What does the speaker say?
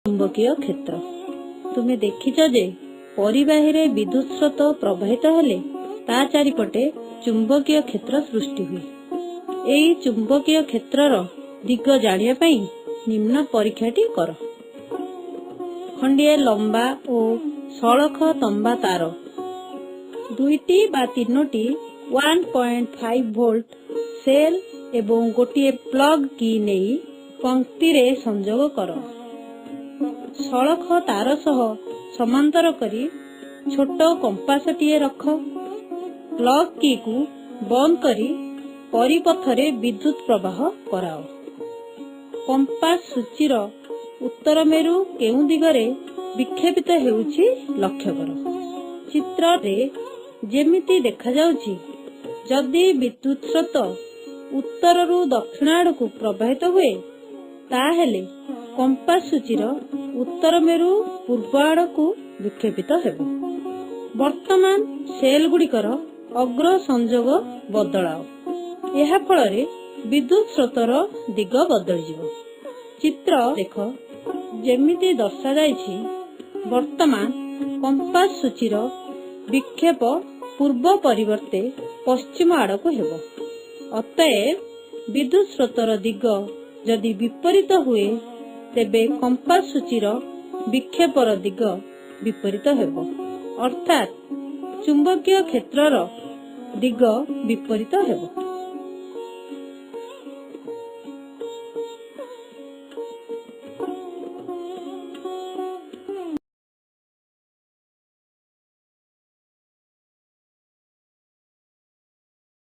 चुंबकीय क्षेत्र तुमे देखिछ जे परिबाही विद्युत स्रोत प्रवाहित हेले ता चारिपटे चुंबकीय क्षेत्र सृष्टि हुए। एई चुंबकीय क्षेत्रर दिग जानिया पई निम्न परीक्षाटी कर। खंडिए लंबा और सड़क तंबा तार दुईटी बा तीनोटी 1.5 वोल्ट सेल एवं गोटे प्लग की नहीं पंक्ति रे संजोग कर। सड़क तार सह समांतर करी छोट कंपासटीए रख। प्लग की को बंद करी परिपथ रे विद्युत प्रवाह कराओ। कंपास सूचीर उत्तर मेरु केउ दिगरे विक्षेपित हेउछि लक्ष्य कर। चित्र रे जेमिति देखा जाउछि जदि विद्युत स्रोत उत्तर रु दक्षिण आड़ को प्रवाहित हुए ताहेले कंपास सूचीर उत्तर मेरु पूर्व आड़ को विक्षेपित हेबो। वर्तमान सेल गुड़िकर अग्र संजोग बदलाओ। यह फल विद्युत स्रोतर दिग बदल जिवो। चित्र देख जेमिति दर्शा जाइछि वर्तमान कंपास सूचीर विक्षेप पूर्व परिवर्ते पश्चिम आड़ को हेबो। अतएव विद्युत स्रोतर दिग जदि विपरीत हुए तेबे कंपास सूचीर विक्षेपर दिग विपरीत हेबो, अर्थात चुंबकीय क्षेत्रर दिग विपरीत हेबो।